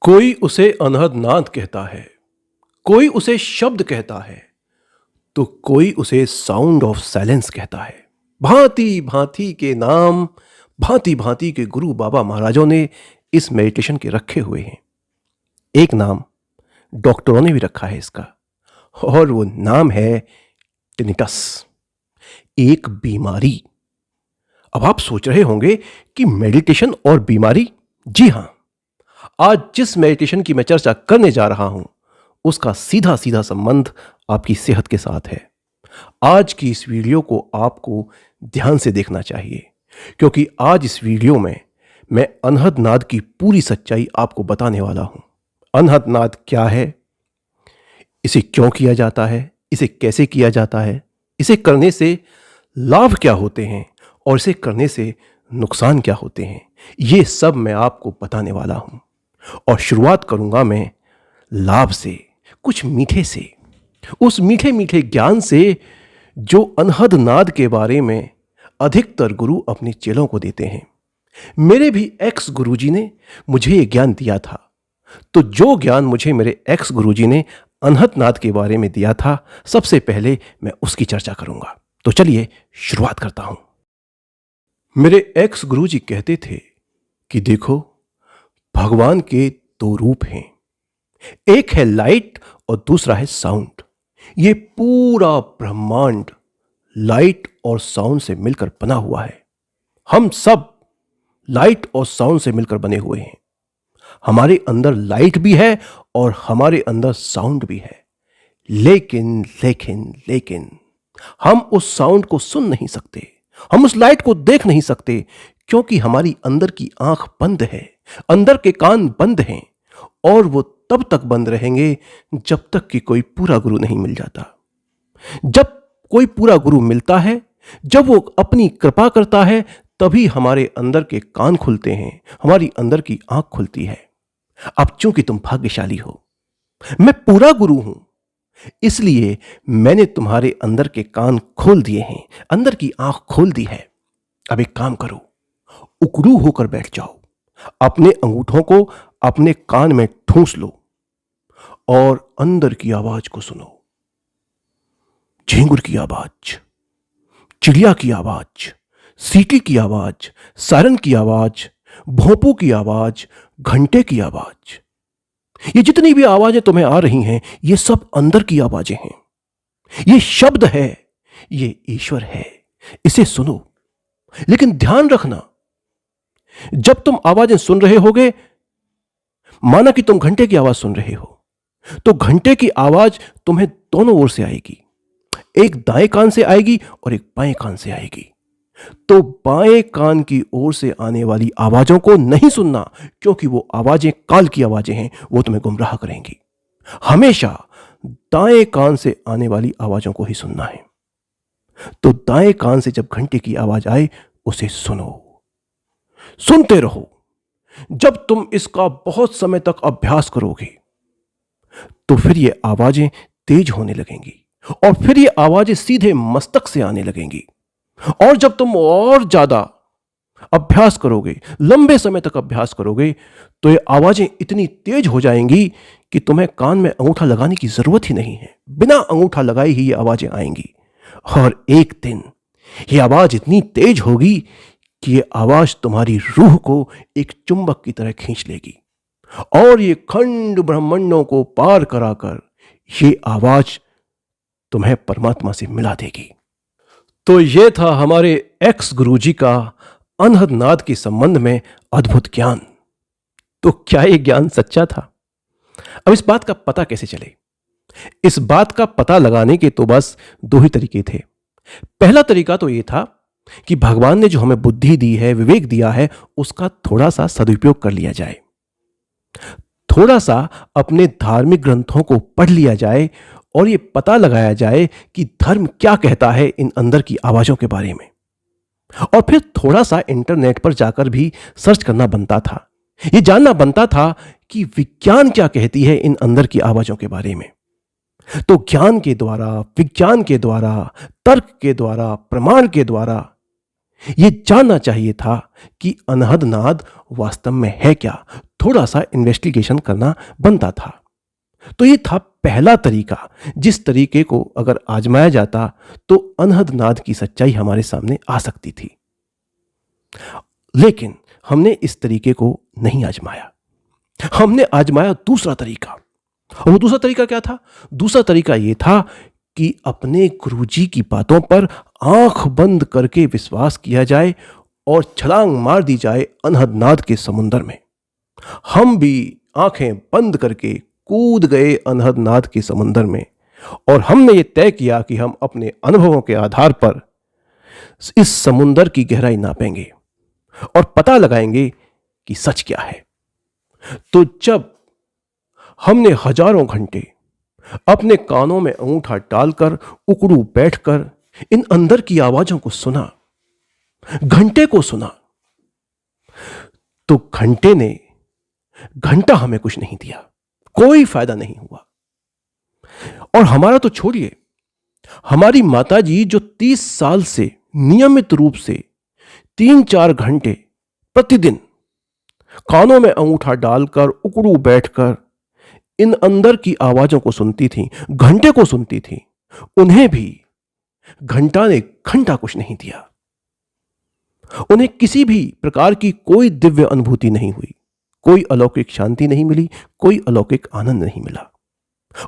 कोई उसे अनहद नाद कहता है, कोई उसे शब्द कहता है, तो कोई उसे साउंड ऑफ साइलेंस कहता है। भांति भांति के नाम, भांति भांति के गुरु बाबा महाराजों ने इस मेडिटेशन के रखे हुए हैं। एक नाम डॉक्टरों ने भी रखा है इसका, और वो नाम है टिनिटस, एक बीमारी। अब आप सोच रहे होंगे कि मेडिटेशन और बीमारी? जी हां, आज जिस मेडिटेशन की मैं चर्चा करने जा रहा हूं उसका सीधा सीधा संबंध आपकी सेहत के साथ है। आज की इस वीडियो को आपको ध्यान से देखना चाहिए, क्योंकि आज इस वीडियो में मैं अनहद नाद की पूरी सच्चाई आपको बताने वाला हूं। अनहद नाद क्या है, इसे क्यों किया जाता है, इसे कैसे किया जाता है, इसे करने से लाभ क्या होते हैं और इसे करने से नुकसान क्या होते हैं, ये सब मैं आपको बताने वाला हूं। और शुरुआत करूंगा मैं लाभ से, कुछ मीठे से, उस मीठे मीठे ज्ञान से जो अनहद नाद के बारे में अधिकतर गुरु अपने चेलों को देते हैं। मेरे भी एक्स गुरुजी ने मुझे ये ज्ञान दिया था, तो जो ज्ञान मुझे मेरे एक्स गुरुजी ने अनहद नाद के बारे में दिया था, सबसे पहले मैं उसकी चर्चा करूंगा। तो चलिए शुरुआत करता हूं। मेरे एक्स गुरुजी कहते थे कि देखो, भगवान के दो रूप हैं, एक है लाइट और दूसरा है साउंड। ये पूरा ब्रह्मांड लाइट और साउंड से मिलकर बना हुआ है। हम सब लाइट और साउंड से मिलकर बने हुए हैं। हमारे अंदर लाइट भी है और हमारे अंदर साउंड भी है, लेकिन लेकिन लेकिन हम उस साउंड को सुन नहीं सकते, हम उस लाइट को देख नहीं सकते, क्योंकि हमारी अंदर की आंख बंद है, अंदर के कान बंद हैं, और वो तब तक बंद रहेंगे जब तक कि कोई पूरा गुरु नहीं मिल जाता। जब कोई पूरा गुरु मिलता है, जब वो अपनी कृपा करता है, तभी हमारे अंदर के कान खुलते हैं, हमारी अंदर की आंख खुलती है। अब चूंकि तुम भाग्यशाली हो, मैं पूरा गुरु हूं, इसलिए मैंने तुम्हारे अंदर के कान खोल दिए हैं, अंदर की आंख खोल दी है। अब एक काम करो, उकड़ू होकर बैठ जाओ, अपने अंगूठों को अपने कान में ठूंस लो और अंदर की आवाज को सुनो। झींगुर की आवाज, चिड़िया की आवाज, सीटी की आवाज, सायरन की आवाज, भोंपू की आवाज, घंटे की आवाज, ये जितनी भी आवाजें तुम्हें आ रही हैं, ये सब अंदर की आवाजें हैं। ये शब्द है, ये ईश्वर है, इसे सुनो। लेकिन ध्यान रखना, जब तुम आवाजें सुन रहे होगे, माना कि तुम घंटे की आवाज सुन रहे हो, तो घंटे की आवाज तुम्हें दोनों ओर से आएगी। एक दाएं कान से आएगी और एक बाएं कान से आएगी। तो बाएं कान की ओर से आने वाली आवाजों को नहीं सुनना, क्योंकि वो आवाजें काल की आवाजें हैं, वो तुम्हें गुमराह करेंगी। हमेशा दाएं कान से आने वाली आवाजों को ही सुनना है। तो दाएं कान से जब घंटे की आवाज आए, उसे सुनो, सुनते रहो। जब तुम इसका बहुत समय तक अभ्यास करोगे, तो फिर ये आवाजें तेज होने लगेंगी, और फिर ये आवाजें सीधे मस्तक से आने लगेंगी। और जब तुम और ज्यादा अभ्यास करोगे, लंबे समय तक अभ्यास करोगे, तो ये आवाजें इतनी तेज हो जाएंगी कि तुम्हें कान में अंगूठा लगाने की जरूरत ही नहीं है। बिना अंगूठा लगाए ही ये आवाजें आएंगी। और एक दिन ये आवाज इतनी तेज होगी कि ये आवाज तुम्हारी रूह को एक चुंबक की तरह खींच लेगी, और ये खंड ब्रह्मांडों को पार कराकर ये आवाज तुम्हें परमात्मा से मिला देगी। तो ये था हमारे एक्स गुरुजी का अनहद नाद के संबंध में अद्भुत ज्ञान। तो क्या ये ज्ञान सच्चा था? अब इस बात का पता कैसे चले? इस बात का पता लगाने के तो बस दो ही तरीके थे। पहला तरीका तो ये था कि भगवान ने जो हमें बुद्धि दी है, विवेक दिया है, उसका थोड़ा सा सदुपयोग कर लिया जाए। थोड़ा सा अपने धार्मिक ग्रंथों को पढ़ लिया जाए और ये पता लगाया जाए कि धर्म क्या कहता है इन अंदर की आवाजों के बारे में। और फिर थोड़ा सा इंटरनेट पर जाकर भी सर्च करना बनता था, ये जानना बनता था कि विज्ञान क्या कहती है इन अंदर की आवाजों के बारे में। तो ज्ञान के द्वारा, विज्ञान के द्वारा, तर्क के द्वारा, प्रमाण के द्वारा ये जानना चाहिए था कि अनहद नाद वास्तव में है क्या, थोड़ा सा इन्वेस्टिगेशन करना बनता था। तो ये था पहला तरीका, जिस तरीके को अगर आजमाया जाता तो अनहद नाद की सच्चाई हमारे सामने आ सकती थी। लेकिन हमने इस तरीके को नहीं आजमाया। हमने आजमाया दूसरा तरीका। और वो दूसरा तरीका क्या था? दूसरा तरीका ये था कि अपने गुरुजी की बातों पर आंख बंद करके विश्वास किया जाए और छलांग मार दी जाए अनहद नाद के समुंदर में। हम भी आंखें बंद करके कूद गए अनहद नाद के समुंदर में, और हमने ये तय किया कि हम अपने अनुभवों के आधार पर इस समुंदर की गहराई नापेंगे और पता लगाएंगे कि सच क्या है। तो जब हमने हजारों घंटे अपने कानों में अंगूठा डालकर उकड़ू बैठकर इन अंदर की आवाजों को सुना, घंटे को सुना, तो घंटे ने घंटा हमें कुछ नहीं दिया, कोई फायदा नहीं हुआ। और हमारा तो छोड़िए, हमारी माताजी जो 30 साल से नियमित रूप से 3-4 घंटे प्रतिदिन कानों में अंगूठा डालकर उकड़ू बैठकर इन अंदर की आवाजों को सुनती थी, घंटे को सुनती थी, उन्हें भी घंटा ने घंटा कुछ नहीं दिया। उन्हें किसी भी प्रकार की कोई दिव्य अनुभूति नहीं हुई, कोई अलौकिक शांति नहीं मिली, कोई अलौकिक आनंद नहीं मिला।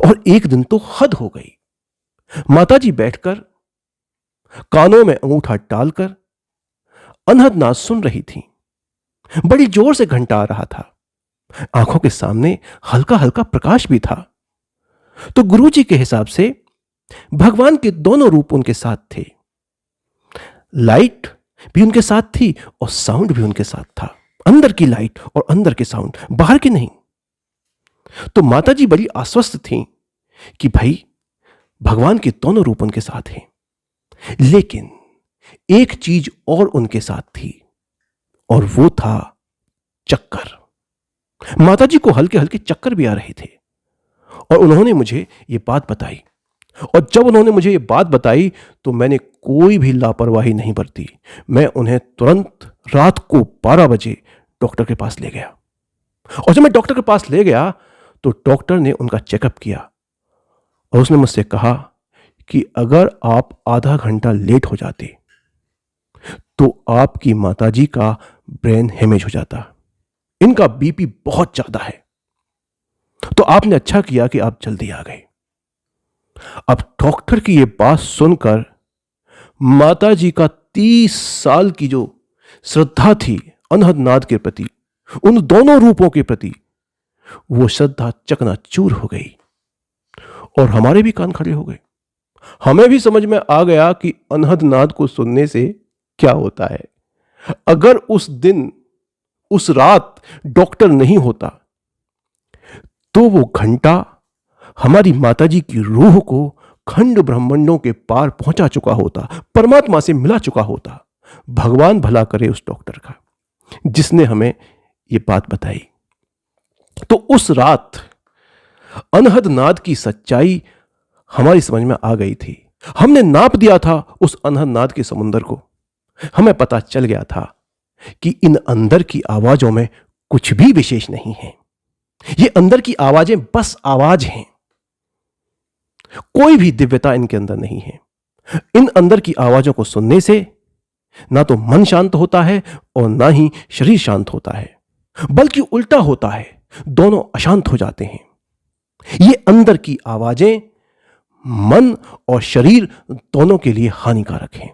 और एक दिन तो हद हो गई। माताजी बैठकर कानों में अंगूठा डालकर अनहद नाद सुन रही थी। बड़ी जोर से घंटा आ रहा था, आंखों के सामने हल्का हल्का प्रकाश भी था। तो गुरुजी के हिसाब से भगवान के दोनों रूप उनके साथ थे, लाइट भी उनके साथ थी और साउंड भी उनके साथ था। अंदर की लाइट और अंदर के साउंड, बाहर के नहीं। तो माताजी बड़ी आश्वस्त थीं कि भाई भगवान के दोनों रूप उनके साथ हैं। लेकिन एक चीज और उनके साथ थी, और वो था चक्कर। माताजी को हल्के हल्के चक्कर भी आ रहे थे, और उन्होंने मुझे ये बात बताई। और जब उन्होंने मुझे ये बात बताई तो मैंने कोई भी लापरवाही नहीं बरती। मैं उन्हें तुरंत रात को 12 बजे डॉक्टर के पास ले गया। और जब मैं डॉक्टर के पास ले गया तो डॉक्टर ने उनका चेकअप किया और उसने मुझसे कहा कि अगर आप आधा घंटा लेट हो जाते तो आपकी माताजी का ब्रेन हेमेज हो जाता, इनका बीपी बहुत ज्यादा है। तो आपने अच्छा किया कि आप जल्दी आ गए। अब डॉक्टर की यह बात सुनकर माताजी का 30 साल की जो श्रद्धा थी अनहद नाद के प्रति, उन दोनों रूपों के प्रति, वो श्रद्धा चकनाचूर हो गई। और हमारे भी कान खड़े हो गए। हमें भी समझ में आ गया कि अनहद नाद को सुनने से क्या होता है। अगर उस दिन, उस रात डॉक्टर नहीं होता तो वो घंटा हमारी माताजी की रूह को खंड ब्रह्मांडों के पार पहुंचा चुका होता, परमात्मा से मिला चुका होता। भगवान भला करे उस डॉक्टर का जिसने हमें ये बात बताई। तो उस रात अनहद नाद की सच्चाई हमारी समझ में आ गई थी। हमने नाप दिया था उस अनहद नाद के समुंदर को। हमें पता चल गया था कि इन अंदर की आवाजों में कुछ भी विशेष नहीं है। ये अंदर की आवाजें बस आवाज हैं, कोई भी दिव्यता इनके अंदर नहीं है। इन अंदर की आवाजों को सुनने से ना तो मन शांत होता है और ना ही शरीर शांत होता है, बल्कि उल्टा होता है, दोनों अशांत हो जाते हैं। ये अंदर की आवाजें मन और शरीर दोनों के लिए हानिकारक हैं।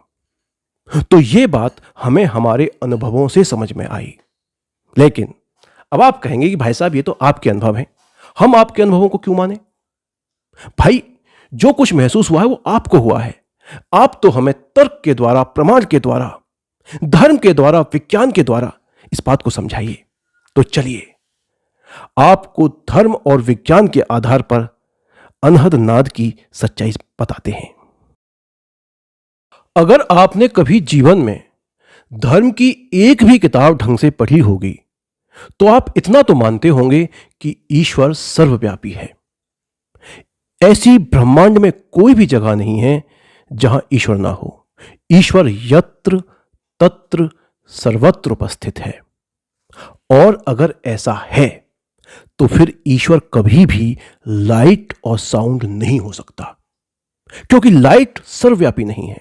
तो ये बात हमें हमारे अनुभवों से समझ में आई। लेकिन अब आप कहेंगे कि भाई साहब ये तो आपके अनुभव हैं, हम आपके अनुभवों को क्यों माने? भाई जो कुछ महसूस हुआ है वो आपको हुआ है। आप तो हमें तर्क के द्वारा, प्रमाण के द्वारा, धर्म के द्वारा, विज्ञान के द्वारा इस बात को समझाइए। तो चलिए आपको धर्म और विज्ञान के आधार पर अनहद नाद की सच्चाई बताते हैं। अगर आपने कभी जीवन में धर्म की एक भी किताब ढंग से पढ़ी होगी तो आप इतना तो मानते होंगे कि ईश्वर सर्वव्यापी है। ऐसी ब्रह्मांड में कोई भी जगह नहीं है जहां ईश्वर ना हो। ईश्वर यत्र तत्र सर्वत्र उपस्थित है। और अगर ऐसा है तो फिर ईश्वर कभी भी लाइट और साउंड नहीं हो सकता, क्योंकि लाइट सर्वव्यापी नहीं है,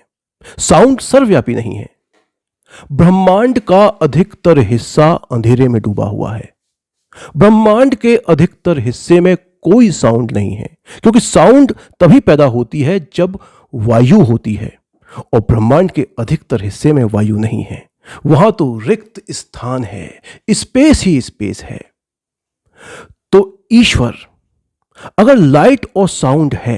साउंड सर्वव्यापी नहीं है। ब्रह्मांड का अधिकतर हिस्सा अंधेरे में डूबा हुआ है। ब्रह्मांड के अधिकतर हिस्से में कोई साउंड नहीं है, क्योंकि साउंड तभी पैदा होती है जब वायु होती है, और ब्रह्मांड के अधिकतर हिस्से में वायु नहीं है। वहां तो रिक्त स्थान है, स्पेस ही स्पेस है। तो ईश्वर अगर लाइट और साउंड है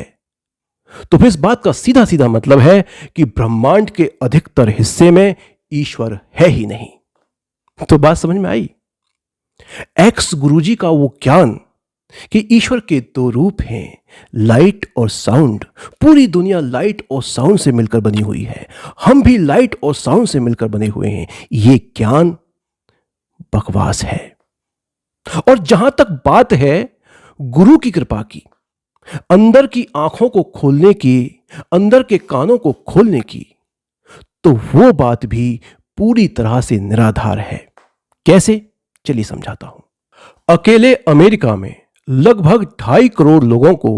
तो फिर इस बात का सीधा सीधा मतलब है कि ब्रह्मांड के अधिकतर हिस्से में ईश्वर है ही नहीं। तो बात समझ में आई? एक्स गुरुजी का वो ज्ञान कि ईश्वर के दो रूप हैं, लाइट और साउंड। पूरी दुनिया लाइट और साउंड से मिलकर बनी हुई है, हम भी लाइट और साउंड से मिलकर बने हुए हैं। ये ज्ञान बकवास है। और जहां तक बात है गुरु की कृपा की, अंदर की आंखों को खोलने की, अंदर के कानों को खोलने की, तो वो बात भी पूरी तरह से निराधार है। कैसे? चलिए समझाता हूं। अकेले अमेरिका में लगभग 2.5 करोड़ लोगों को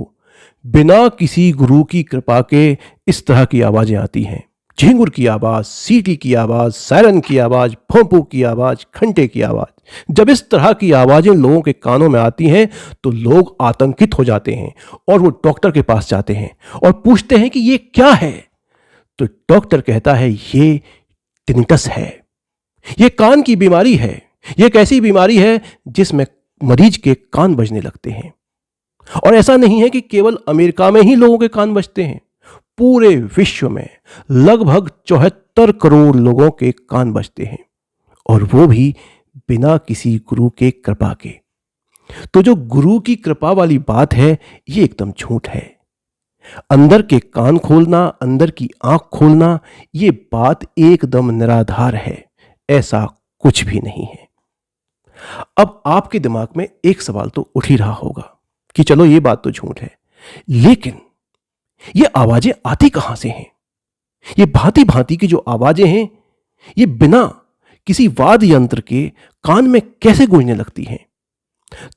बिना किसी गुरु की कृपा के इस तरह की आवाजें आती हैं। झिंगुर की आवाज, सीटी की आवाज, सायरन की आवाज, भोंपू की आवाज, घंटे की आवाज। जब इस तरह की आवाजें लोगों के कानों में आती हैं तो लोग आतंकित हो जाते हैं और वो डॉक्टर के पास जाते हैं और पूछते हैं कि ये क्या है। तो डॉक्टर कहता है ये टिनिटस है, ये कान की बीमारी है। ये एक ऐसी बीमारी है जिसमें मरीज के कान बजने लगते हैं। और ऐसा नहीं है कि केवल अमेरिका में ही लोगों के कान बजते हैं, पूरे विश्व में लगभग 74 करोड़ लोगों के कान बजते हैं, और वो भी बिना किसी गुरु के कृपा के। तो जो गुरु की कृपा वाली बात है ये एकदम झूठ है। अंदर के कान खोलना, अंदर की आंख खोलना, ये बात एकदम निराधार है, ऐसा कुछ भी नहीं है। अब आपके दिमाग में एक सवाल तो उठ ही रहा होगा कि चलो ये बात तो झूठ है, लेकिन ये आवाजें आती कहां से हैं? ये भांति भांति की जो आवाजें हैं ये बिना किसी वाद्य यंत्र के कान में कैसे गूंजने लगती हैं?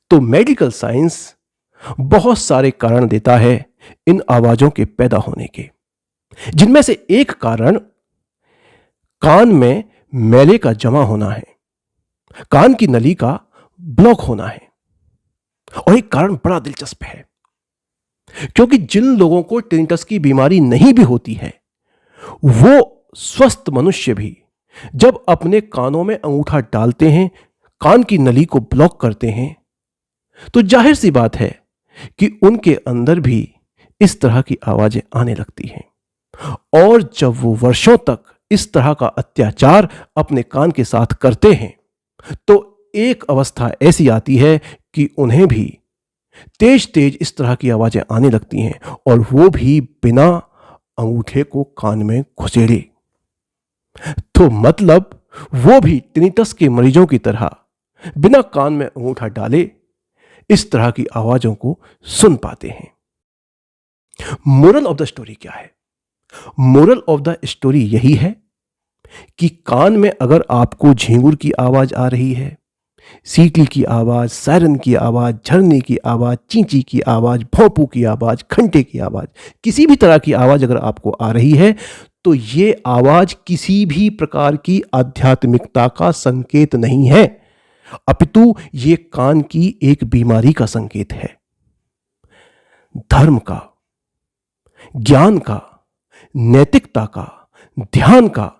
तो मेडिकल साइंस बहुत सारे कारण देता है इन आवाजों के पैदा होने के, जिनमें से एक कारण कान में मैले का जमा होना है, कान की नली का ब्लॉक होना है। और एक कारण बड़ा दिलचस्प है, क्योंकि जिन लोगों को टिनिटस की बीमारी नहीं भी होती है, वो स्वस्थ मनुष्य भी जब अपने कानों में अंगूठा डालते हैं, कान की नली को ब्लॉक करते हैं, तो जाहिर सी बात है कि उनके अंदर भी इस तरह की आवाजें आने लगती हैं। और जब वो वर्षों तक इस तरह का अत्याचार अपने कान के साथ करते हैं तो एक अवस्था ऐसी आती है कि उन्हें भी तेज तेज इस तरह की आवाजें आने लगती हैं, और वो भी बिना अंगूठे को कान में घुसेड़े। तो मतलब वो भी टिनिटस के मरीजों की तरह बिना कान में अंगूठा डाले इस तरह की आवाजों को सुन पाते हैं। मोरल ऑफ द स्टोरी क्या है? मोरल ऑफ द स्टोरी यही है कि कान में अगर आपको झींगुर की आवाज आ रही है, सीटी की आवाज, सायरन की आवाज, झरने की आवाज, चींची की आवाज, भोंपू की आवाज, घंटे की आवाज, किसी भी तरह की आवाज अगर आपको आ रही है तो ये आवाज किसी भी प्रकार की आध्यात्मिकता का संकेत नहीं है, अपितु ये कान की एक बीमारी का संकेत है। धर्म का, ज्ञान का, नैतिकता का, ध्यान का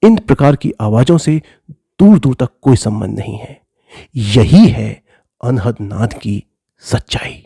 इन प्रकार की आवाजों से दूर दूर तक कोई संबंध नहीं है। यही है अनहद नाद की सच्चाई।